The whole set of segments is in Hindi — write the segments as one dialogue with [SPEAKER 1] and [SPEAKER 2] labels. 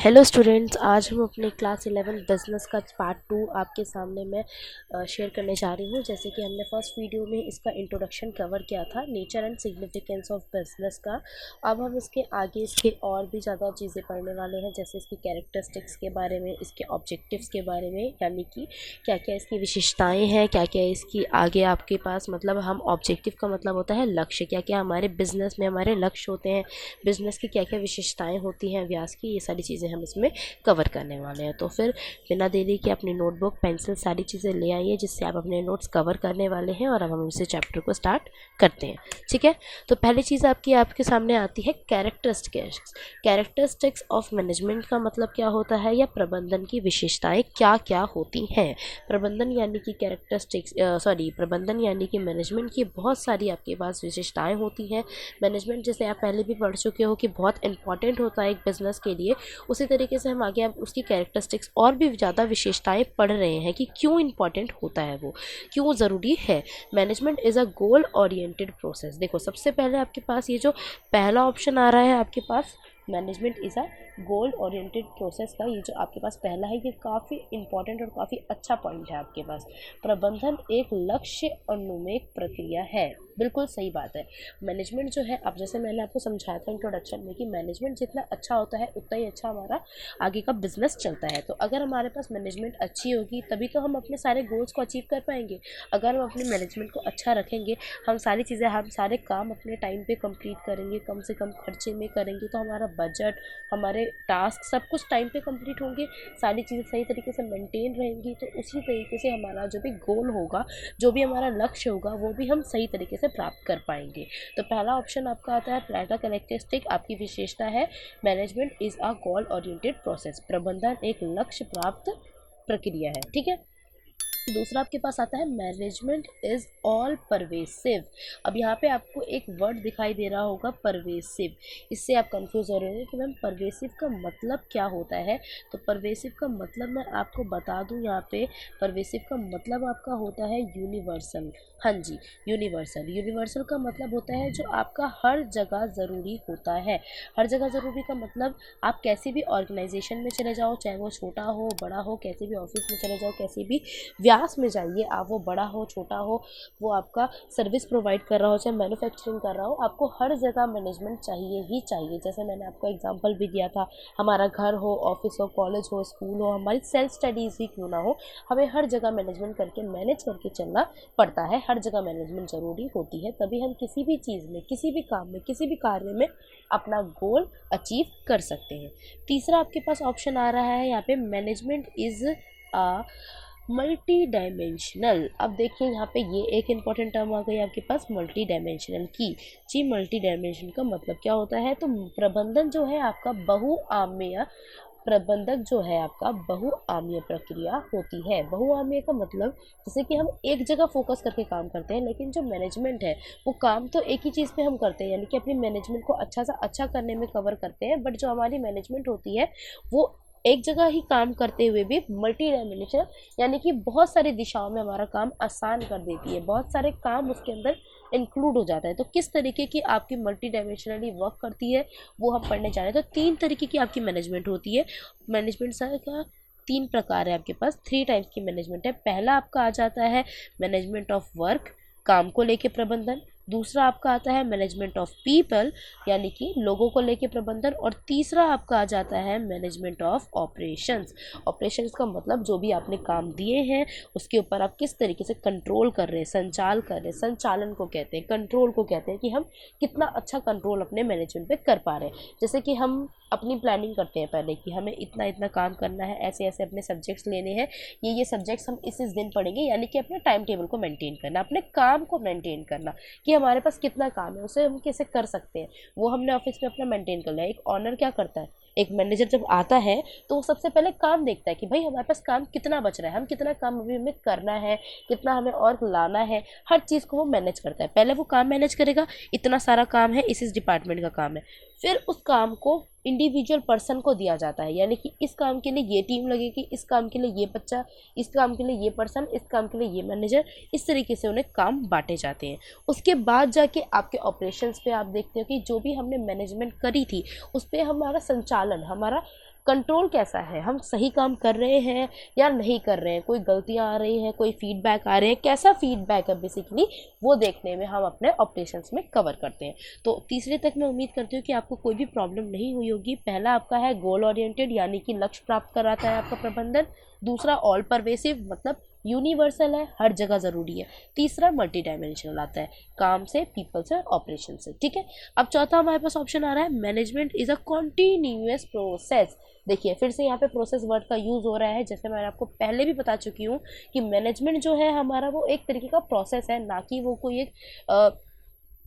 [SPEAKER 1] हेलो स्टूडेंट्स, आज हम अपने क्लास 11 बिजनेस का पार्ट 2 आपके सामने मैं शेयर करने जा रही हूँ। जैसे कि हमने फर्स्ट वीडियो में इसका इंट्रोडक्शन कवर किया था, nature and significance of business का। अब हम इसके आगे इसके और भी ज़्यादा चीज़ें पढ़ने वाले हैं, जैसे इसकी कैरेक्टरिस्टिक्स के बारे में, इसके ऑब्जेक्टिव्स के बारे में, यानी कि क्या क्या इसकी विशेषताएँ हैं, क्या क्या इसकी आगे आपके पास मतलब हम ऑब्जेक्टिव का मतलब होता है लक्ष्य, क्या क्या हमारे बिजनेस में हमारे लक्ष्य होते हैं, बिजनेस की क्या क्या विशेषताएँ होती हैं व्यास की, ये सारी चीज़ें हम इसमें कवर करने वाले हैं। तो फिर बिना देरी के अपनी नोटबुक पेंसिल सारी चीज़ें ले आइए, जिससे आप अपने नोट्स कवर करने वाले हैं। और अब हम इसे चैप्टर को स्टार्ट करते हैं, ठीक है। तो पहली चीज़ आपके सामने आती है कैरेक्टरिस्टिक्स। कैरेक्टरिस्टिक्स ऑफ मैनेजमेंट का मतलब क्या होता है, या प्रबंधन की विशेषताएं क्या क्या होती हैं। प्रबंधन यानी कि प्रबंधन यानी कि मैनेजमेंट की बहुत सारी आपके पास विशेषताएं होती हैं। मैनेजमेंट जैसे आप पहले भी पढ़ चुके हो कि बहुत इंपॉर्टेंट होता है एक बिजनेस के लिए, उसी तरीके से हम आगे अब उसकी कैरेक्टरिस्टिक्स और भी ज़्यादा विशेषताएं पढ़ रहे हैं कि क्यों इंपॉर्टेंट होता है, वो क्यों ज़रूरी है। Management is a goal oriented process. देखो, सबसे पहले आपके पास ये जो पहला ऑप्शन आ रहा है आपके पास, management is a goal oriented process का, ये जो आपके पास पहला है, ये काफ़ी इंपॉर्टेंट और काफ़ी अच्छा पॉइंट है आपके पास। प्रबंधन एक लक्ष्य अनुमेय प्रक्रिया है, बिल्कुल सही बात है। मैनेजमेंट जो है, अब जैसे मैंने आपको समझाया था इंट्रोडक्शन में कि मैनेजमेंट जितना अच्छा होता है उतना ही अच्छा हमारा आगे का बिजनेस चलता है। तो अगर हमारे पास मैनेजमेंट अच्छी होगी तभी तो हम अपने सारे गोल्स को अचीव कर पाएंगे। अगर हम अपने मैनेजमेंट को अच्छा रखेंगे, हम सारे काम अपने टाइम पे कंप्लीट करेंगे, कम से कम खर्चे में करेंगे, तो हमारा बजट, हमारे टास्क सब कुछ टाइम पे कंप्लीट होंगे, सारी चीज़ें सही तरीके से मेंटेन रहेंगी। तो उसी तरीके से हमारा जो भी गोल होगा, जो भी हमारा लक्ष्य होगा, वो भी हम सही तरीके से प्राप्त कर पाएंगे। तो पहला ऑप्शन आपका आता है, पहला कैरेक्टरिस्टिक आपकी विशेषता है, management is a goal oriented process. प्रबंधन एक लक्ष्य प्राप्त प्रक्रिया है, ठीक है। दूसरा आपके पास आता है, मैनेजमेंट इज ऑल परवेसिव। अब यहाँ पे आपको एक वर्ड दिखाई दे रहा होगा, परवेसिव। इससे आप कंफ्यूज हो रहे होंगे कि मैम परवेसिव का मतलब क्या होता है। तो परवेसिव का मतलब मैं आपको बता दूँ, यहाँ पे परवेसिव का मतलब आपका होता है यूनिवर्सल। हाँ जी, यूनिवर्सल। यूनिवर्सल का मतलब होता है जो आपका हर जगह ज़रूरी होता है। हर जगह ज़रूरी का मतलब, आप कैसी भी ऑर्गेनाइजेशन में चले जाओ, चाहे वो छोटा हो बड़ा हो, कैसे भी ऑफिस में चले जाओ, कैसे भी व्यास में जाइए आप, वो बड़ा हो छोटा हो, वो आपका सर्विस प्रोवाइड कर रहा हो, चाहे मैन्युफैक्चरिंग कर रहा हो, आपको हर जगह मैनेजमेंट चाहिए ही चाहिए। जैसे मैंने आपको एग्जांपल भी दिया था, हमारा घर हो, ऑफिस हो, कॉलेज हो, स्कूल हो, हमारी सेल्फ स्टडीज़ ही क्यों ना हो, हमें हर जगह मैनेजमेंट करके मैनेज करके चलना पड़ता है। हर जगह मैनेजमेंट ज़रूरी होती है, तभी हम किसी भी चीज़ में, किसी भी काम में, किसी भी कार्य में अपना गोल अचीव कर सकते हैं। तीसरा आपके पास ऑप्शन आ रहा है यहाँ पे, management is a multi dimensional. अब देखिए यहाँ पे ये एक इम्पॉर्टेंट टर्म आ गई आपके पास, मल्टी डायमेंशनल की। जी, मल्टी डायमेंशन का मतलब क्या होता है, तो प्रबंधन जो है आपका बहुआयामी, प्रबंधक जो है आपका बहुआयामी प्रक्रिया होती है। बहुआयामी का मतलब, जैसे कि हम एक जगह फोकस करके काम करते हैं, लेकिन जो मैनेजमेंट है वो काम तो एक ही चीज़ पे हम करते हैं, यानी कि अपनी मैनेजमेंट को अच्छा सा अच्छा करने में कवर करते हैं। बट जो हमारी मैनेजमेंट होती है वो एक जगह ही काम करते हुए भी मल्टी डायमेंशनल, यानी कि बहुत सारी दिशाओं में हमारा काम आसान कर देती है, बहुत सारे काम उसके अंदर इंक्लूड हो जाता है। तो किस तरीके की आपकी मल्टी डायमेंशनली वर्क करती है वो हम पढ़ने जा रहे हैं। तो 3 तरीके की आपकी मैनेजमेंट होती है। मैनेजमेंट सर का 3 प्रकार है आपके पास, 3 टाइप्स की मैनेजमेंट है। पहला आपका आ जाता है मैनेजमेंट ऑफ वर्क, काम को लेके प्रबंधन। दूसरा आपका आता है मैनेजमेंट ऑफ पीपल, यानी कि लोगों को लेके प्रबंधन। और तीसरा आपका आ जाता है मैनेजमेंट ऑफ ऑपरेशंस। ऑपरेशंस का मतलब जो भी आपने काम दिए हैं उसके ऊपर आप किस तरीके से कंट्रोल कर रहे हैं, संचाल कर रहे हैं। संचालन को कहते हैं, कंट्रोल को कहते हैं कि हम कितना अच्छा कंट्रोल अपने मैनेजमेंट पे कर पा रहे हैं। जैसे कि हम अपनी प्लानिंग करते हैं पहले कि हमें इतना इतना काम करना है, ऐसे ऐसे अपने सब्जेक्ट्स लेने हैं, ये सब्जेक्ट्स हम इस दिन पढ़ेंगे, यानी कि अपने टाइम टेबल को मेंटेन करना, अपने काम को मेंटेन करना कि हमारे पास कितना काम है, उसे हम कैसे कर सकते हैं, वो हमने ऑफिस में अपना मेंटेन कर लिया। एक ऑनर क्या करता है, एक मैनेजर जब आता है तो वो सबसे पहले काम देखता है कि भाई हमारे पास काम कितना बच रहा है, हम कितना काम अभी हमें करना है, कितना हमें और लाना है, हर चीज़ को वो मैनेज करता है। पहले वो काम मैनेज करेगा, इतना सारा काम है, इस डिपार्टमेंट का काम है, फिर उस काम को इंडिविजुअल पर्सन को दिया जाता है, यानी कि इस काम के लिए ये टीम लगेगी, इस काम के लिए ये बच्चा, इस काम के लिए ये पर्सन, इस काम के लिए ये मैनेजर, इस तरीके से उन्हें काम बांटे जाते हैं। उसके बाद जाके आपके ऑपरेशंस पे आप देखते हो कि जो भी हमने मैनेजमेंट करी थी उस पर हमारा संचालन, हमारा कंट्रोल कैसा है, हम सही काम कर रहे हैं या नहीं कर रहे हैं, कोई गलतियां आ रही हैं, कोई फीडबैक आ रहे हैं, कैसा फीडबैक है बेसिकली वो देखने में हम अपने ऑपरेशंस में कवर करते हैं। तो तीसरे तक मैं उम्मीद करती हूँ कि आपको कोई भी प्रॉब्लम नहीं हुई होगी। पहला आपका है गोल ओरिएंटेड, यानी कि लक्ष्य प्राप्त कराता है आपका प्रबंधन। दूसरा ऑल परवेसिव, मतलब यूनिवर्सल है, हर जगह ज़रूरी है। तीसरा मल्टी डायमेंशनल आता है, काम से, पीपल से, ऑपरेशन से। ठीक है, अब चौथा हमारे पास ऑप्शन आ रहा है management is a continuous process. देखिए फिर से यहाँ पे प्रोसेस वर्ड का यूज़ हो रहा है, जैसे मैं आपको पहले भी बता चुकी हूँ कि मैनेजमेंट जो है हमारा वो एक तरीके का प्रोसेस है, ना कि वो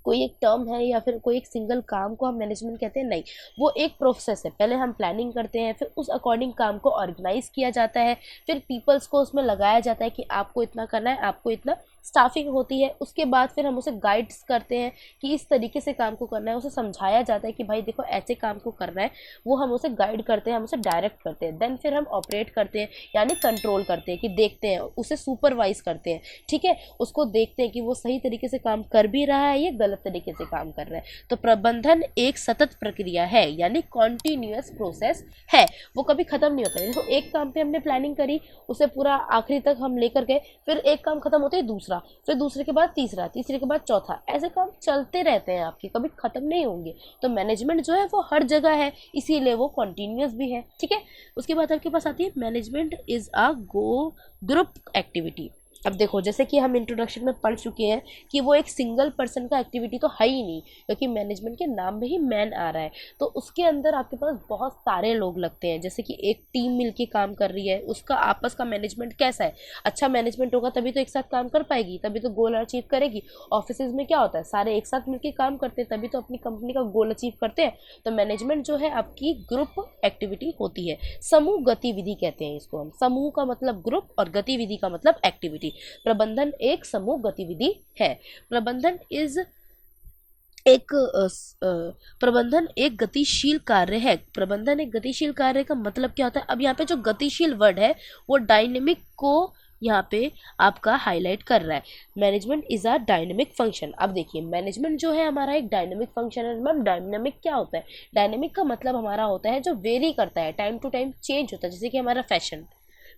[SPEAKER 1] कोई एक टर्म है या फिर कोई एक सिंगल काम को हम मैनेजमेंट कहते हैं, नहीं। वो एक प्रोसेस है, पहले हम प्लानिंग करते हैं, फिर उस अकॉर्डिंग काम को ऑर्गेनाइज किया जाता है, फिर पीपल्स को उसमें लगाया जाता है कि आपको इतना करना है, आपको इतना स्टाफिंग होती है। उसके बाद फिर हम उसे गाइड्स करते हैं कि इस तरीके से काम को करना है, उसे समझाया जाता है कि भाई देखो ऐसे काम को करना है, वो हम उसे गाइड करते हैं, हम उसे डायरेक्ट करते हैं। देन फिर हम ऑपरेट करते हैं, यानी कंट्रोल करते हैं, कि देखते हैं, उसे सुपरवाइज करते हैं। ठीक है, उसको देखते हैं कि वो सही तरीके से काम कर भी रहा है या गलत तरीके से काम कर रहा है। तो प्रबंधन एक सतत प्रक्रिया है, यानी कॉन्टिन्यूअस प्रोसेस है, वो कभी खत्म नहीं होता है। देखो एक काम पे हमने प्लानिंग करी, उसे पूरा आखिरी तक हम लेकर गए, फिर एक काम खत्म होते ही दूसरा, फिर दूसरे के बाद तीसरा, तीसरे के बाद चौथा, ऐसे काम चलते रहते हैं आपके, कभी खत्म नहीं होंगे। तो मैनेजमेंट जो है वो हर जगह है, इसीलिए वो कॉन्टिन्यूअस भी है। ठीक है, उसके बाद आपके पास आती है management is a group activity. अब देखो जैसे कि हम इंट्रोडक्शन में पढ़ चुके हैं कि वो एक सिंगल पर्सन का एक्टिविटी तो है ही नहीं, क्योंकि मैनेजमेंट के नाम में ही मैन आ रहा है। तो उसके अंदर आपके पास बहुत सारे लोग लगते हैं, जैसे कि एक टीम मिलके काम कर रही है, उसका आपस का मैनेजमेंट कैसा है, अच्छा मैनेजमेंट होगा तभी तो एक साथ काम कर पाएगी, तभी तो गोल अचीव करेगी। ऑफिस में क्या होता है, सारे एक साथ मिलकर काम करते हैं, तभी तो अपनी कंपनी का गोल अचीव करते हैं। तो मैनेजमेंट जो है आपकी ग्रुप एक्टिविटी होती है, समूह गतिविधि कहते हैं इसको हम। समूह का मतलब ग्रुप और गतिविधि का मतलब एक्टिविटी। प्रबंधन एक समूह गतिविधि है। प्रबंधन इज एक प्रबंधन एक गतिशील कार्य है। प्रबंधन एक गतिशील कार्य का मतलब क्या होता है, अब यहाँ पे जो गतिशील वर्ड है वो डायनेमिक को यहाँ पे आपका हाईलाइट कर रहा है। Management is a dynamic function. अब देखिए मैनेजमेंट जो है हमारा एक डायनेमिक फंक्शन है। मैम डायनेमिक क्या होता है, डायनेमिक का मतलब हमारा होता है जो वेरी करता है, टाइम टू टाइम चेंज होता है। जैसे कि हमारा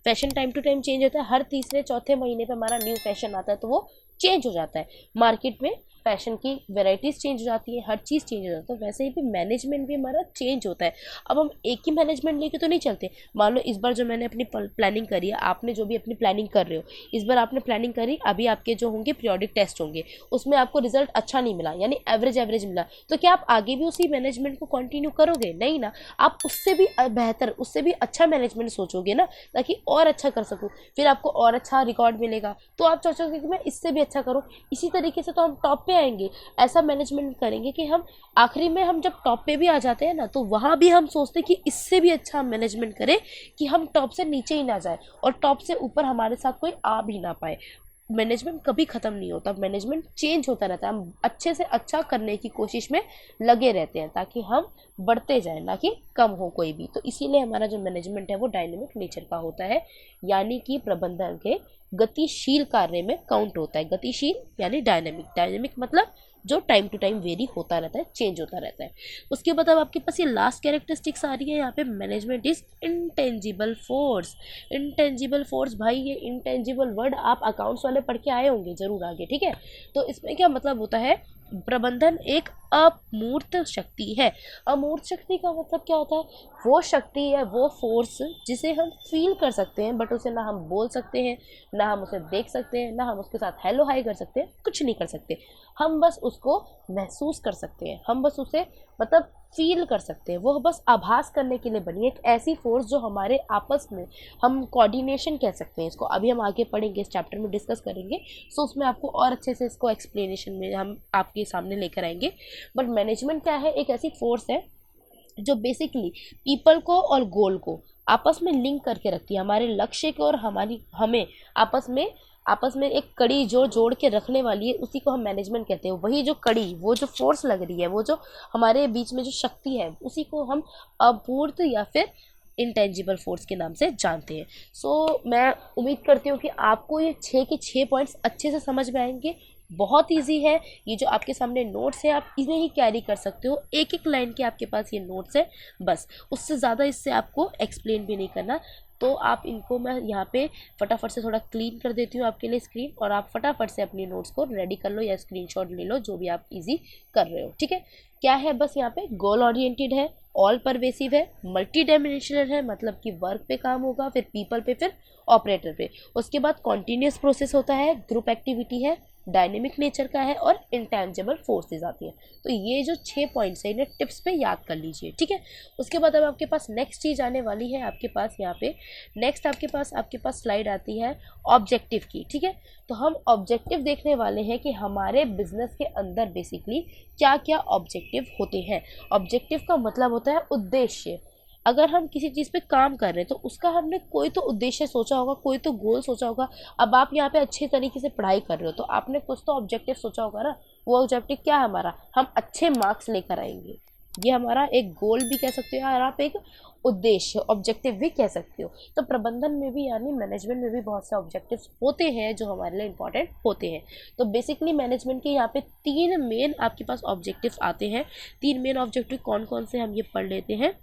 [SPEAKER 1] fashion time to time change होता है, हर तीसरे चौथे महीने पे हमारा न्यू फैशन आता है, तो वो चेंज हो जाता है। मार्केट में फैशन की वेराइटीज़ चेंज हो जाती है, हर चीज़ चेंज हो जाती है, तो वैसे ही भी मैनेजमेंट भी हमारा चेंज होता है। अब हम एक ही मैनेजमेंट लेके तो नहीं चलते। मान लो इस बार जो मैंने अपनी प्लानिंग करी है, आपने जो भी अपनी प्लानिंग कर रहे हो, इस बार आपने प्लानिंग करी, अभी आपके जो होंगे पीरियोडिक टेस्ट होंगे, उसमें आपको रिजल्ट अच्छा नहीं मिला, यानी एवरेज एवरेज मिला, तो क्या आप आगे भी उसी मैनेजमेंट को कंटिन्यू करोगे? नहीं ना, आप उससे भी बेहतर, उससे भी अच्छा मैनेजमेंट सोचोगे ना, ताकि और अच्छा कर सकूँ, फिर आपको और अच्छा रिकॉर्ड मिलेगा, तो आप सोचोगे कि मैं इससे भी अच्छा करूँ। इसी तरीके से तो हम टॉप पे आएंगे। ऐसा मैनेजमेंट करेंगे कि हम आखिरी में, हम जब टॉप पे भी आ जाते हैं ना, तो वहाँ भी हम सोचते हैं कि इससे भी अच्छा हम मैनेजमेंट करें कि हम टॉप से नीचे ही ना जाए और टॉप से ऊपर हमारे साथ कोई आ भी ना पाए। मैनेजमेंट कभी ख़त्म नहीं होता, मैनेजमेंट चेंज होता रहता है, हम अच्छे से अच्छा करने की कोशिश में लगे रहते हैं ताकि हम बढ़ते जाएं, ना कि कम हो कोई भी। तो इसीलिए हमारा जो मैनेजमेंट है वो डायनेमिक नेचर का होता है, यानी कि प्रबंधन के गतिशील कार्य में काउंट होता है। गतिशील यानी डायनेमिक, डायनेमिक मतलब जो टाइम टू टाइम वेरी होता रहता है, चेंज होता रहता है। उसके बाद अब आपके पास ये लास्ट कैरेक्टरिस्टिक्स आ रही है यहाँ पे, management is intangible force. Intangible force, भाई ये इंटेंजिबल वर्ड आप अकाउंट्स वाले पढ़ के आए होंगे जरूर आगे, ठीक है। तो इसमें क्या मतलब होता है, प्रबंधन एक अमूर्त शक्ति है। अमूर्त शक्ति का मतलब क्या होता है, वो शक्ति है, वो फोर्स जिसे हम फील कर सकते हैं, बट उसे ना हम बोल सकते हैं, ना हम उसे देख सकते हैं, ना हम उसके साथ हेलो हाई कर सकते हैं, कुछ नहीं कर सकते। हम बस उसको महसूस कर सकते हैं, हम बस उसे मतलब फील कर सकते हैं। वो बस आभास करने के लिए बनी है, एक ऐसी फोर्स जो हमारे आपस में, हम कोऑर्डिनेशन कह सकते हैं इसको, अभी हम आगे पढ़ेंगे, इस चैप्टर में डिस्कस करेंगे, सो उसमें आपको और अच्छे से इसको एक्सप्लेनेशन में हम आपके सामने लेकर आएंगे। बट मैनेजमेंट क्या है, एक ऐसी फोर्स है जो बेसिकली पीपल को और गोल को आपस में लिंक करके रखती है, हमारे लक्ष्य को और हमें आपस में एक कड़ी जो जोड़ के रखने वाली है, उसी को हम मैनेजमेंट कहते हैं। वही जो कड़ी, वो जो फोर्स लग रही है, वो जो हमारे बीच में जो शक्ति है, उसी को हम अपूर्त या फिर इंटेंजिबल फोर्स के नाम से जानते हैं। सो मैं उम्मीद करती हूँ कि आपको ये 6 के 6 पॉइंट्स अच्छे से समझ में आएंगे। बहुत ईजी है। ये जो आपके सामने नोट्स है आप इन्हें ही कैरी कर सकते हो, एक एक लाइन के आपके पास ये नोट्स है बस, उससे ज़्यादा इससे आपको एक्सप्लेन भी नहीं करना। तो आप इनको मैं यहाँ पे फटाफट से थोड़ा क्लीन कर देती हूँ आपके लिए स्क्रीन, और आप फटाफट से अपनी नोट्स को रेडी कर लो या स्क्रीनशॉट ले लो, जो भी आप इजी कर रहे हो। ठीक है, क्या है बस यहाँ पे गोल ओरिएंटेड है, ऑल परवेसिव है, मल्टी डायमेंशनल है, मतलब कि वर्क पे काम होगा, फिर पीपल पे, फिर ऑपरेटर पे, उसके बाद कॉन्टीन्यूस प्रोसेस होता है, ग्रुप एक्टिविटी है, डायनेमिक नेचर का है, और इंटेंजिबल फोर्सेस आती है। तो ये जो 6 पॉइंट्स है इन्हें टिप्स पे याद कर लीजिए। ठीक है, उसके बाद अब आपके पास नेक्स्ट चीज़ आने वाली है आपके पास यहाँ पे, नेक्स्ट आपके पास स्लाइड आती है ऑब्जेक्टिव की। ठीक है, तो हम ऑब्जेक्टिव देखने वाले हैं कि हमारे बिजनेस के अंदर बेसिकली क्या क्या ऑब्जेक्टिव होते हैं। ऑब्जेक्टिव का मतलब होता है उद्देश्य। अगर हम किसी चीज़ पे काम कर रहे हैं तो उसका हमने कोई तो उद्देश्य सोचा होगा, कोई तो गोल सोचा होगा। अब आप यहाँ पे अच्छे तरीके से पढ़ाई कर रहे हो तो आपने कुछ तो ऑब्जेक्टिव सोचा होगा ना। वो ऑब्जेक्टिव क्या है हमारा, हम अच्छे मार्क्स लेकर आएंगे, ये हमारा एक गोल भी कह सकते हो और आप एक उद्देश्य ऑब्जेक्टिव भी कह सकते हो। तो प्रबंधन में भी यानी मैनेजमेंट में भी बहुत से ऑब्जेक्टिव्स होते हैं जो हमारे लिए इंपॉर्टेंट होते हैं। तो बेसिकली मैनेजमेंट के यहाँ पे 3 मेन आपके पास ऑब्जेक्टिव्स आते हैं। 3 मेन ऑब्जेक्टिव कौन कौन से हम ये पढ़ लेते हैं।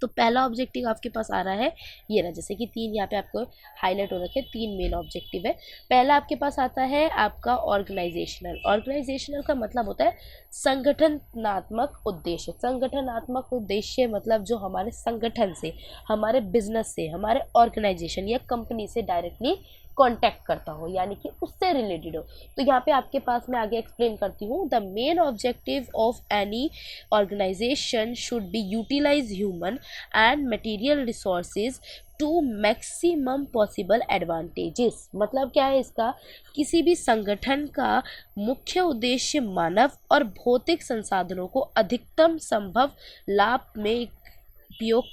[SPEAKER 1] तो पहला ऑब्जेक्टिव आपके पास आ रहा है ये रहा, जैसे कि 3 यहाँ पे आपको हाईलाइट हो रखे 3 मेन ऑब्जेक्टिव है। पहला आपके पास आता है आपका ऑर्गेनाइजेशनल। ऑर्गेनाइजेशनल का मतलब होता है संगठनात्मक उद्देश्य। संगठनात्मक उद्देश्य मतलब जो हमारे संगठन से, हमारे बिजनेस से, हमारे ऑर्गेनाइजेशन या कंपनी से डायरेक्टली कांटेक्ट करता हो, यानी कि उससे रिलेटेड हो। तो यहाँ पे आपके पास मैं आगे एक्सप्लेन करती हूँ। The main objective of any organisation should be utilise human and material resources to maximum possible advantages. मतलब क्या है इसका, किसी भी संगठन का मुख्य उद्देश्य मानव और भौतिक संसाधनों को अधिकतम संभव लाभ में उपयोग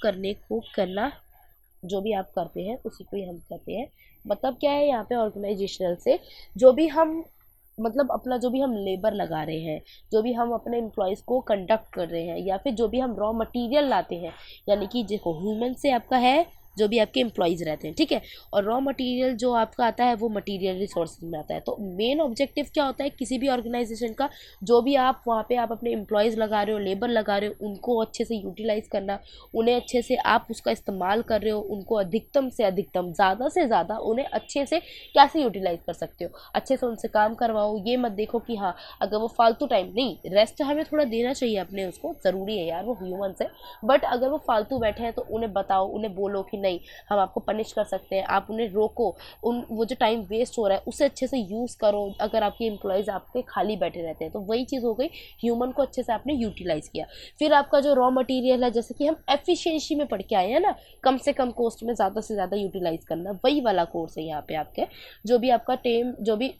[SPEAKER 1] करना, जो भी आप करते हैं उसी को ही हम कहते हैं। मतलब क्या है यहाँ पे ऑर्गेनाइजेशनल से जो भी हम मतलब अपना जो भी हम लेबर लगा रहे हैं, जो भी हम अपने एम्प्लॉयज़ को कंडक्ट कर रहे हैं, या फिर जो भी हम रॉ मटेरियल लाते हैं, यानी कि देखो ह्यूमन से आपका है जो भी आपके एम्प्लॉयज़ रहते हैं, ठीक है, और रॉ मटेरियल जो आपका आता है वो मटेरियल रिसोर्सेज में आता है। तो मेन ऑब्जेक्टिव क्या होता है किसी भी ऑर्गेनाइजेशन का, जो भी आप वहाँ पे आप अपने एम्प्लॉयज़ लगा रहे हो, लेबर लगा रहे हो, उनको अच्छे से यूटिलाइज़ करना, उन्हें अच्छे से आप उसका इस्तेमाल कर रहे हो, उनको अधिकतम से अधिकतम, ज़्यादा से ज़्यादा उन्हें अच्छे से कैसे यूटिलाइज़ कर सकते हो, अच्छे से उनसे काम करवाओ। ये मत देखो कि हाँ अगर वो फालतू टाइम नहीं, रेस्ट हमें थोड़ा देना चाहिए अपने, उसको ज़रूरी है यार, वो ह्यूमन है, बट अगर वो फालतू बैठे हैं तो उन्हें बताओ, उन्हें बोलो कि नहीं हम आपको पनिश कर सकते हैं, आप उन्हें रोको, वो जो टाइम वेस्ट हो रहा है उसे अच्छे से यूज़ करो। अगर आपके एम्प्लॉयज़ आपके खाली बैठे रहते हैं तो वही चीज़ हो गई, ह्यूमन को अच्छे से आपने यूटिलाइज़ किया। फिर आपका जो रॉ मटेरियल है, जैसे कि हम एफिशिएंसी में पढ़ के आए हैं ना, कम से कम कॉस्ट में ज़्यादा से ज़्यादा यूटिलाइज़ करना, वही वाला कोर्स है यहाँ पे आपके। जो भी आपका जो भी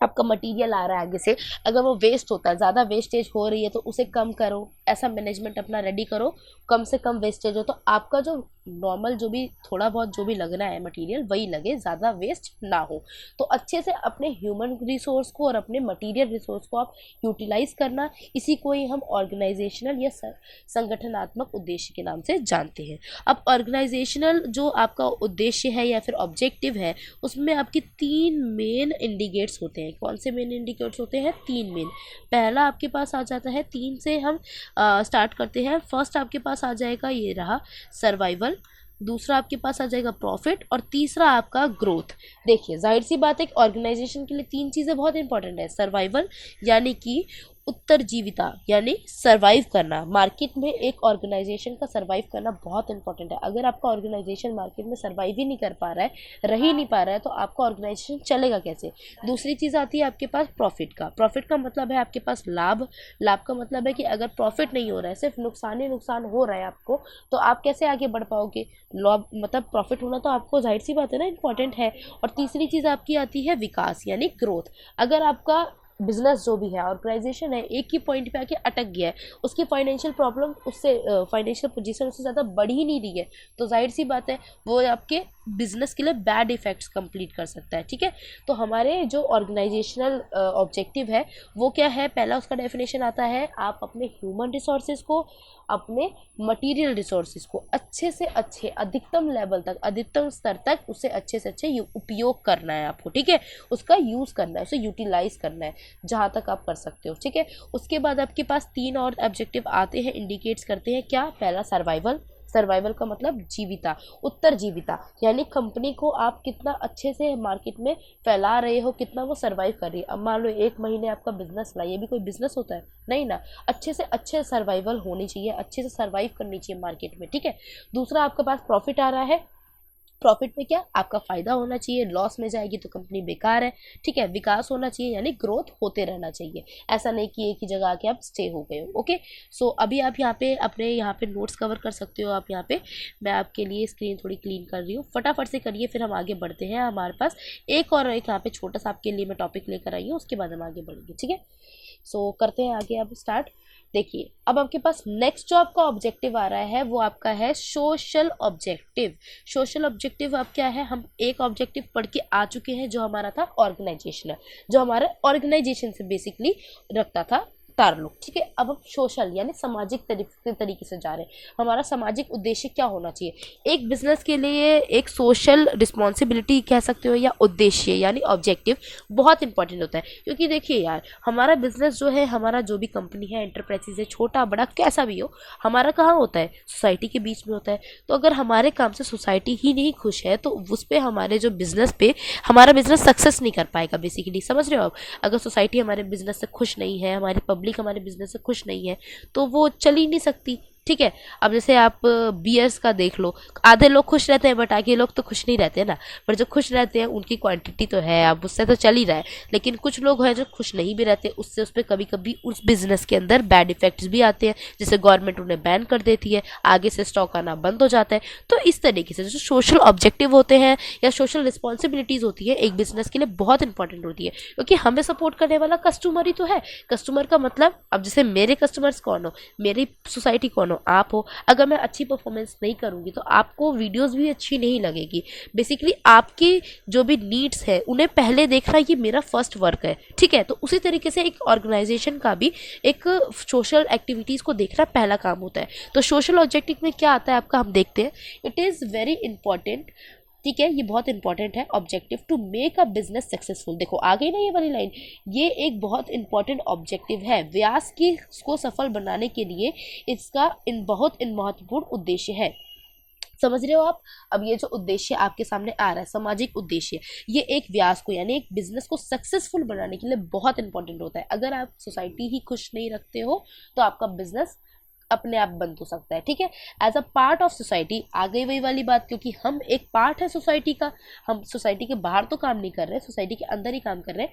[SPEAKER 1] आपका मटेरियल आ रहा है आगे से, अगर वो वेस्ट होता है, ज़्यादा वेस्टेज हो रही है तो उसे कम करो, ऐसा मैनेजमेंट अपना रेडी करो, कम से कम वेस्टेज हो, तो आपका जो नॉर्मल जो भी थोड़ा बहुत जो भी लगना है मटेरियल वही लगे, ज़्यादा वेस्ट ना हो। तो अच्छे से अपने ह्यूमन रिसोर्स को और अपने मटेरियल रिसोर्स को आप यूटिलाइज़ करना, इसी को ही हम ऑर्गेनाइजेशनल या संगठनात्मक उद्देश्य के नाम से जानते हैं। अब ऑर्गेनाइजेशनल जो आपका उद्देश्य है या फिर ऑब्जेक्टिव है, उसमें आपकी 3 मेन इंडिकेट्स होते हैं। कौन से मेन इंडिकेटर्स होते हैं, 3 मेन। पहला आपके पास आ जाता है, 3 से हम स्टार्ट करते हैं। फर्स्ट आपके पास आ जाएगा ये रहा सर्वाइवल, दूसरा आपके पास आ जाएगा प्रॉफिट, और तीसरा आपका ग्रोथ। देखिए जाहिर सी बात है एक ऑर्गेनाइजेशन के लिए 3 चीज़ें बहुत इंपॉर्टेंट है। सर्वाइवल यानी कि उत्तरजीविता, यानी सरवाइव करना। मार्केट में एक ऑर्गेनाइजेशन का सरवाइव करना बहुत इंपॉर्टेंट है। अगर आपका ऑर्गेनाइजेशन मार्केट में सरवाइव ही नहीं कर पा रहा है, रह ही नहीं पा रहा है, तो आपका ऑर्गेनाइजेशन चलेगा कैसे। दूसरी चीज़ आती है आपके पास प्रॉफिट का। प्रॉफिट का मतलब है आपके पास लाभ। लाभ का मतलब है कि अगर प्रॉफिट नहीं हो रहा है, सिर्फ नुकसान ही नुकसान हो रहा है आपको, तो आप कैसे आगे बढ़ पाओगे। लॉब मतलब प्रॉफिट होना तो आपको जाहिर सी बात है ना इंपॉर्टेंट है। और तीसरी चीज़ आपकी आती है विकास यानी ग्रोथ। अगर आपका बिजनेस जो भी है, ऑर्गेनाइजेशन है, एक ही पॉइंट पे आके अटक गया है, उसकी फाइनेंशियल प्रॉब्लम उससे फाइनेंशियल पोजीशन उससे ज़्यादा बढ़ ही नहीं रही है, तो जाहिर सी बात है वो आपके बिजनेस के लिए बैड इफेक्ट्स कंप्लीट कर सकता है। ठीक है, तो हमारे जो ऑर्गेनाइजेशनल ऑब्जेक्टिव है वो क्या है, पहला उसका डेफिनेशन आता है, आप अपने ह्यूमन रिसोर्सेज को, अपने मटेरियल रिसोर्सेज को अच्छे से अच्छे, अधिकतम लेवल तक, अधिकतम स्तर तक उसे अच्छे से अच्छे उपयोग करना है आपको। ठीक है, उसका यूज़ करना है, उसे यूटिलाइज करना है जहाँ तक आप कर सकते हो। ठीक है, उसके बाद आपके पास 3 और ऑब्जेक्टिव आते हैं, इंडिकेट्स करते हैं क्या, पहला सर्वाइवल। सर्वाइवल का मतलब जीविता, उत्तर जीविता, यानी कंपनी को आप कितना अच्छे से मार्केट में फैला रहे हो, कितना वो सर्वाइव कर रही है। अब मान लो 1 महीने आपका बिजनेस रहा, ये भी कोई बिजनेस होता है नहीं ना। अच्छे से अच्छे सर्वाइवल होनी चाहिए, अच्छे से सर्वाइव करनी चाहिए मार्केट में। ठीक है, दूसरा आपके पास प्रॉफिट आ रहा है, प्रॉफिट में क्या, आपका फायदा होना चाहिए, लॉस में जाएगी तो कंपनी बेकार है। ठीक है, विकास होना चाहिए, यानी ग्रोथ होते रहना चाहिए, ऐसा नहीं कि एक ही जगह आके आप स्टे हो गए हो। ओके, सो अभी आप यहाँ पे अपने यहाँ पे नोट्स कवर कर सकते हो आप यहाँ पे। मैं आपके लिए स्क्रीन थोड़ी क्लीन कर रही हूँ, फटाफट से करिए, फिर हम आगे बढ़ते हैं। हमारे पास एक और एक यहाँ पे छोटा सा आपके लिए मैं टॉपिक लेकर आई हूँ, उसके बाद हम आगे बढ़ेंगे। ठीक है, सो करते हैं आगे अब स्टार्ट। देखिए, अब आपके पास नेक्स्ट जो आपका ऑब्जेक्टिव आ रहा है वो आपका है सोशल ऑब्जेक्टिव। सोशल ऑब्जेक्टिव अब क्या है, हम एक ऑब्जेक्टिव पढ़ के आ चुके हैं जो हमारा था ऑर्गेनाइजेशनल, जो हमारे ऑर्गेनाइजेशन से बेसिकली रखता था ताल्लुक। ठीक है, अब हम सोशल यानी सामाजिक तरीके से जा रहे हैं। हमारा सामाजिक उद्देश्य क्या होना चाहिए, एक बिजनेस के लिए एक सोशल रिस्पॉन्सिबिलिटी कह सकते हो या उद्देश्य यानी ऑब्जेक्टिव बहुत इंपॉर्टेंट होता है। क्योंकि देखिए यार, हमारा बिजनेस जो है, हमारा जो भी कंपनी है, एंटरप्राइजेज है, छोटा बड़ा कैसा भी हो, हमारा कहाँ होता है, सोसाइटी के बीच में होता है। तो अगर हमारे काम से सोसाइटी ही नहीं खुश है तो उस पर हमारे जो बिजनेस पे हमारा बिजनेस सक्सेस नहीं कर पाएगा बेसिकली। समझ रहे हो आप, अगर सोसाइटी हमारे बिजनेस से खुश नहीं है, हमारी पब्लिक हमारे बिजनेस से खुश नहीं है, तो वो चल ही नहीं सकती। ठीक है, अब जैसे आप बियर्स का देख लो, आधे लोग खुश रहते हैं बट आगे लोग तो खुश नहीं रहते ना। पर जो खुश रहते हैं उनकी क्वांटिटी तो है, अब उससे तो चल ही रहा है। लेकिन कुछ लोग हैं जो खुश नहीं भी रहते, उससे उस पर कभी कभी उस बिजनेस के अंदर बैड इफेक्ट्स भी आते हैं, जैसे गवर्नमेंट उन्हें बैन कर देती है, आगे से स्टॉक आना बंद हो जाता है। तो इस तरीके से जो सोशल ऑब्जेक्टिव होते हैं या सोशल रिस्पॉन्सिबिलिटीज होती है एक बिजनेस के लिए बहुत इंपॉर्टेंट होती है, क्योंकि हमें सपोर्ट करने वाला कस्टमर ही तो है। कस्टमर का मतलब, अब जैसे मेरे कस्टमर्स कौन हो, मेरी सोसाइटी कौन हो, आप हो। अगर मैं अच्छी परफॉर्मेंस नहीं करूंगी तो आपको वीडियोस भी अच्छी नहीं लगेगी। बेसिकली आपकी जो भी नीड्स है उन्हें पहले देखना ये मेरा फर्स्ट वर्क है। ठीक है, तो उसी तरीके से एक ऑर्गेनाइजेशन का भी एक सोशल एक्टिविटीज़ को देखना पहला काम होता है। तो सोशल ऑब्जेक्टिव में क्या आता है आपका, हम देखते हैं। इट इज़ वेरी इंपॉर्टेंट, ठीक है, ये बहुत इंपॉर्टेंट है, objective to make a business successful. देखो आ गई ना ये वाली लाइन, ये एक बहुत इंपॉर्टेंट ऑब्जेक्टिव है। व्यास की को सफल बनाने के लिए इसका बहुत महत्वपूर्ण उद्देश्य है। समझ रहे हो आप, अब ये जो उद्देश्य आपके सामने आ रहा है, सामाजिक उद्देश्य, ये एक व्यास को यानी एक बिजनेस को सक्सेसफुल बनाने के लिए बहुत इंपॉर्टेंट होता है। अगर आप सोसाइटी ही खुश नहीं रखते हो तो आपका बिजनेस अपने आप बंद हो सकता है। ठीक है, as a part of society आ गई वही वाली बात, क्योंकि हम एक पार्ट है सोसाइटी का, हम सोसाइटी के बाहर तो काम नहीं कर रहे, सोसाइटी के अंदर ही काम कर रहे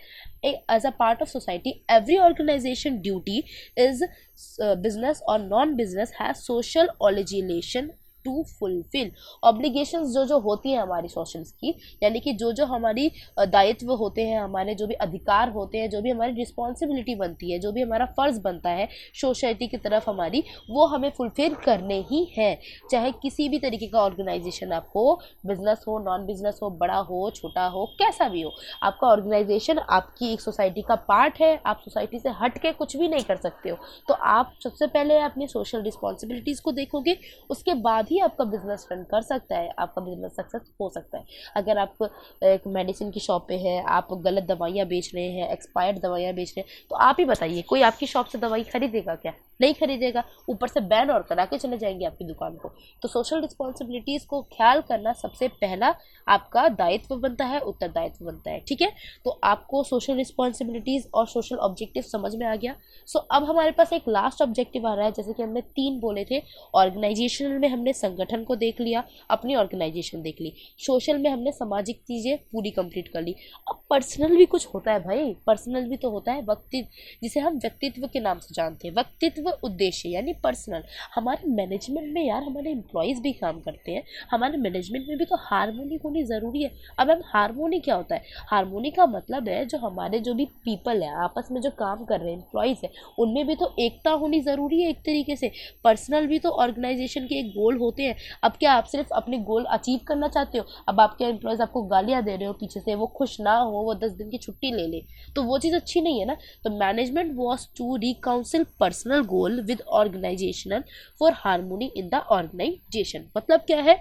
[SPEAKER 1] हैं। As a part of society every organisation duty is business और non business has social obligation to fulfil. Obligations जो जो होती हैं हमारी सोशल्स की, यानी कि जो जो हमारी दायित्व होते हैं, हमारे जो भी अधिकार होते हैं, जो भी हमारी रिस्पॉन्सिबिलिटी बनती है, जो भी हमारा फ़र्ज़ बनता है सोसाइटी की तरफ हमारी, वो हमें फुलफिल करने ही है। चाहे किसी भी तरीके का ऑर्गेनाइजेशन आप हो, बिजनेस हो, नॉन बिजनेस हो, बड़ा हो, छोटा हो, कैसा भी हो, आपका ऑर्गेनाइजेशन आपकी एक सोसाइटी का पार्ट है। आप सोसाइटी से हट के कुछ भी नहीं कर सकते हो। तो आप सबसे पहले अपनी सोशल रिस्पॉन्सिबिलिटीज़ को देखोगे, उसके बाद ही आपका बिजनेस रन कर सकता है, आपका बिजनेस सक्सेस हो सकता है। अगर आप एक मेडिसिन की शॉप पे है, आप गलत दवाइयाँ बेच रहे हैं, एक्सपायर्ड दवाइयाँ बेच रहे हैं, तो आप ही बताइए कोई आपकी शॉप से दवाई खरीदेगा क्या, नहीं खरीदेगा, ऊपर से बैन और करा के चले जाएंगे आपकी दुकान को। तो सोशल रिस्पॉन्सिबिलिटीज़ को ख्याल करना सबसे पहला आपका दायित्व बनता है, उत्तरदायित्व बनता है। ठीक है, तो आपको सोशल रिस्पॉन्सिबिलिटीज़ और सोशल ऑब्जेक्टिव समझ में आ गया। सो अब हमारे पास एक लास्ट ऑब्जेक्टिव आ रहा है, जैसे कि हमने 3 बोले थे। ऑर्गेनाइजेशनल में हमने संगठन को देख लिया, अपनी ऑर्गेनाइजेशन देख ली, सोशल में हमने सामाजिक चीज़ें पूरी कंप्लीट कर ली। अब पर्सनल भी कुछ होता है भाई, पर्सनल भी तो होता है, व्यक्तित्व, जिसे हम व्यक्तित्व के नाम से जानते हैं। व्यक्तित्व व्यक्तित्व उद्देश्य यानी पर्सनल। हमारे मैनेजमेंट में यार हमारे एम्प्लॉयज़ भी काम करते हैं, हमारे मैनेजमेंट में भी तो हारमोनी होनी ज़रूरी है। अब हम हारमोनी क्या होता है? हारमोनी का मतलब है जो हमारे जो भी पीपल है आपस में जो काम कर रहे हैं एम्प्लॉयज़ है, उनमें भी तो एकता होनी ज़रूरी है एक तरीके से। पर्सनल भी तो ऑर्गेनाइजेशन के एक गोल होते हैं। अब क्या आप सिर्फ अपने गोल अचीव करना चाहते हो? अब आपके एम्प्लॉयज़ आपको गालियाँ दे रहे हो पीछे से, वो खुश ना हो, वो 10 दिन की छुट्टी ले ले, तो वो चीज़ अच्छी नहीं है ना। तो management was to reconcile personal goal with organisational for harmony in the organisation. मतलब क्या है?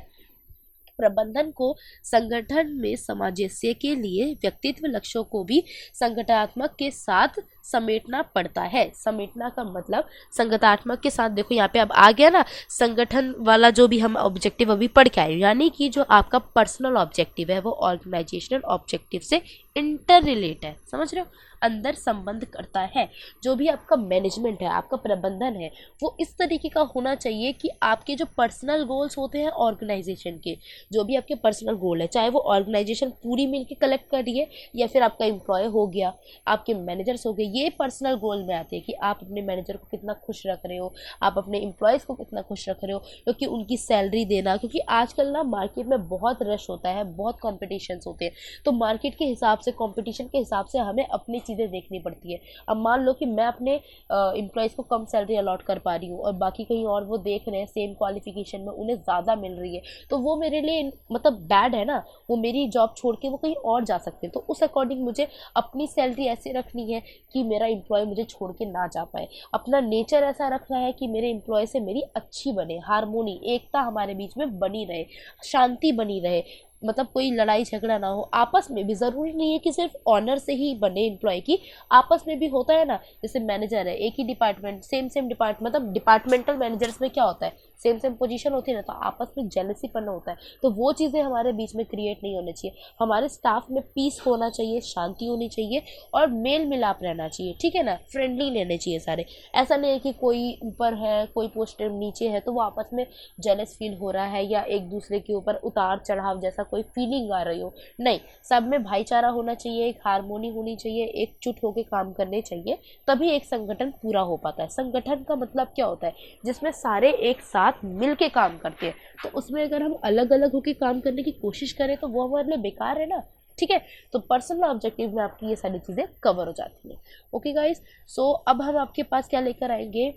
[SPEAKER 1] प्रबंधन को संगठन में सामंजस्य के लिए व्यक्तित्व लक्ष्यों को भी संगठनात्मक के साथ समेटना पड़ता है। समेटना का मतलब संगठनात्मक के साथ, देखो यहाँ पे अब आ गया ना संगठन वाला जो भी हम ऑब्जेक्टिव अभी पढ़ के आए, यानी कि जो आपका पर्सनल ऑब्जेक्टिव है वो ऑर्गेनाइजेशनल ऑब्जेक्टिव से इंटर रिलेट है, समझ रहे हो, अंदर संबंध करता है। जो भी आपका मैनेजमेंट है, आपका प्रबंधन है, वो इस तरीके का होना चाहिए कि आपके जो पर्सनल गोल्स होते हैं ऑर्गेनाइजेशन के, जो भी आपके पर्सनल गोल है, चाहे वो ऑर्गेनाइजेशन पूरी मिलके कलेक्ट कर रही है या फिर आपका एम्प्लॉय हो गया, आपके मैनेजर्स हो गए, ये पर्सनल गोल में आते हैं कि आप अपने मैनेजर को कितना खुश रख रहे हो, आप अपने एम्प्लॉयज़ को कितना खुश रख रहे हो, क्योंकि उनकी सैलरी देना, क्योंकि आजकल ना मार्केट में बहुत रश होता है, बहुत कॉम्पिटिशन्स होते हैं, तो मार्केट के हिसाब से, कॉम्पिटिशन के हिसाब से हमें अपनी चीज़ें देखनी पड़ती है। अब मान लो कि मैं अपने एम्प्लॉयज़ को कम सैलरी अलॉट कर पा रही हूँ और बाकी कहीं और वो देख रहे हैं सेम क्वालिफिकेशन में उन्हें ज़्यादा मिल रही है, तो वो मेरे लिए मतलब बैड है ना, वो मेरी जॉब छोड़ के वो कहीं और जा सकते हैं। तो उस अकॉर्डिंग मुझे अपनी सैलरी ऐसे रखनी है कि मेरा एम्प्लॉय मुझे छोड़ के ना जा पाए। अपना नेचर ऐसा रखना है कि मेरे एम्प्लॉय से मेरी अच्छी बने, हारमोनी, एकता हमारे बीच में बनी रहे, शांति बनी रहे, मतलब कोई लड़ाई झगड़ा ना हो। आपस में भी ज़रूरी नहीं है कि सिर्फ ऑनर से ही बने एम्प्लॉय की, आपस में भी होता है ना, जैसे मैनेजर है एक ही डिपार्टमेंट, सेम डिपार्टमेंट, मतलब डिपार्टमेंटल मैनेजर्स में क्या होता है, सेम पोजीशन होती है ना, तो आपस में जेलसी करना होता है। तो वो चीज़ें हमारे बीच में क्रिएट नहीं होनी चाहिए। हमारे स्टाफ में पीस होना चाहिए, शांति होनी चाहिए और मेल मिलाप रहना चाहिए, ठीक है ना, फ्रेंडली रहने चाहिए सारे। ऐसा नहीं है कि कोई ऊपर है कोई पोस्ट नीचे है तो वो आपस में जेलस फील हो रहा है या एक दूसरे के ऊपर उतार चढ़ाव जैसा कोई फीलिंग आ रही हो, नहीं। सब में भाईचारा होना चाहिए, एक हारमोनी होनी चाहिए, एकजुट होकर काम करने चाहिए, तभी एक संगठन पूरा हो पाता है। संगठन का मतलब क्या होता है? जिसमें सारे एक साथ मिल के काम करते हैं। तो उसमें अगर हम अलग अलग होकर काम करने की कोशिश करें तो वो हमारे लिए बेकार है ना, ठीक है। तो पर्सनल ऑब्जेक्टिव में आपकी ये सारी चीज़ें कवर हो जाती हैं। ओके गाइस, सो अब हम आपके पास क्या लेकर आएंगे,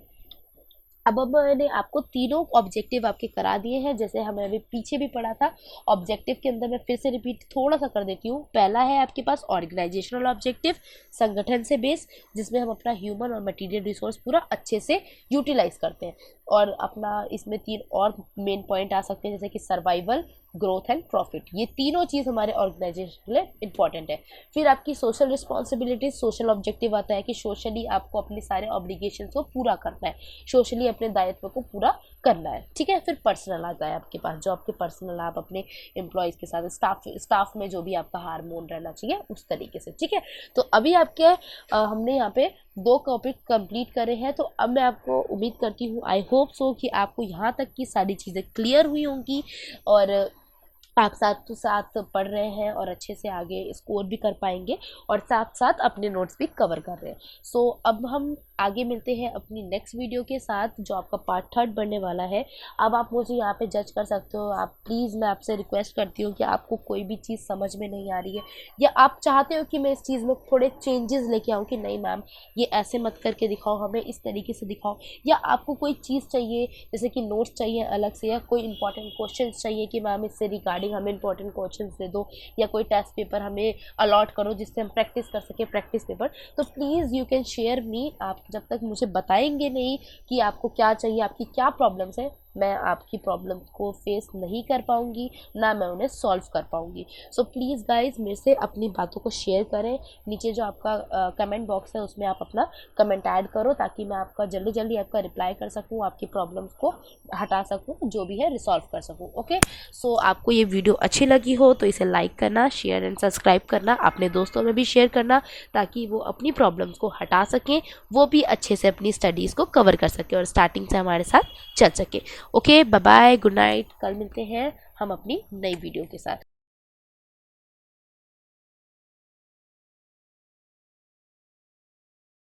[SPEAKER 1] अब मैंने आपको तीनों ऑब्जेक्टिव आपके करा दिए हैं, जैसे हमें अभी पीछे भी पढ़ा था। ऑब्जेक्टिव के अंदर मैं फिर से रिपीट थोड़ा सा कर देती हूँ। पहला है आपके पास ऑर्गेनाइजेशनल ऑब्जेक्टिव, संगठन से बेस, जिसमें हम अपना ह्यूमन और मटेरियल रिसोर्स पूरा अच्छे से यूटिलाइज करते हैं। और अपना इसमें 3 और मेन पॉइंट आ सकते हैं, जैसे कि सर्वाइवल, ग्रोथ एंड प्रॉफिट। ये तीनों चीज़ हमारे ऑर्गेनाइजेशन के लिए इंपॉर्टेंट है। फिर आपकी सोशल रिस्पॉन्सिबिलिटीज, सोशल ऑब्जेक्टिव आता है कि सोशली आपको अपने सारे ऑब्लिगेशन को पूरा करना है, सोशली अपने दायित्व को पूरा करना है, ठीक है। फिर पर्सनल आता है आपके पास, जो आपके पर्सनल आप अपने एम्प्लॉयज़ के साथ, स्टाफ में जो भी आपका हार्मोन रहना चाहिए उस तरीके से, ठीक है। तो अभी आपके हमने यहाँ पे 2 टॉपिक कंप्लीट करे हैं। तो अब मैं आपको उम्मीद करती हूँ, आई होप सो, कि आपको यहाँ तक की सारी चीज़ें क्लियर हुई होंगी और आप साथ तो साथ पढ़ रहे हैं और अच्छे से आगे स्कोर भी कर पाएंगे और साथ साथ अपने नोट्स भी कवर कर रहे हैं। सो अब हम आगे मिलते हैं अपनी नेक्स्ट वीडियो के साथ, जो आपका पार्ट 3 बनने वाला है। अब आप मुझे यहाँ पे जज कर सकते हो। आप प्लीज़, मैं आपसे रिक्वेस्ट करती हूँ कि आपको कोई भी चीज़ समझ में नहीं आ रही है या आप चाहते हो कि मैं इस चीज़ में थोड़े चेंजेस लेके आऊँ कि नहीं मैम ये ऐसे मत करके दिखाओ, हमें इस तरीके से दिखाओ, या आपको कोई चीज़ चाहिए जैसे कि नोट्स चाहिए अलग से, या कोई इंपॉर्टेंट क्वेश्चन चाहिए कि मैम इससे रिगार्डिंग हमें इंपॉर्टेंट क्वेश्चन दे दो, या कोई टेस्ट पेपर हमें अलॉट करो जिससे हम प्रैक्टिस कर सकें, प्रैक्टिस पेपर, तो please you can share me. आप जब तक मुझे बताएंगे नहीं कि आपको क्या चाहिए, आपकी क्या प्रॉब्लम्स है, मैं आपकी प्रॉब्लम्स को फेस नहीं कर पाऊंगी, ना मैं उन्हें सॉल्व कर पाऊंगी। सो प्लीज़ गाइज मेरे से अपनी बातों को शेयर करें। नीचे जो आपका कमेंट बॉक्स है उसमें आप अपना कमेंट ऐड करो, ताकि मैं आपका जल्दी जल्दी आपका रिप्लाई कर सकूं, आपकी प्रॉब्लम्स को हटा सकूं, जो भी है रिसॉल्व कर सकूं। ओके, सो आपको ये वीडियो अच्छी लगी हो तो इसे लाइक करना, शेयर एंड सब्सक्राइब करना, अपने दोस्तों में भी शेयर करना, ताकि वो अपनी प्रॉब्लम्स को हटा सकें, वो भी अच्छे से अपनी स्टडीज़ को कवर कर सकें और स्टार्टिंग से हमारे साथ चल सके। Okay, bye bye, good night. कल मिलते हैं हम अपनी नई वीडियो के साथ।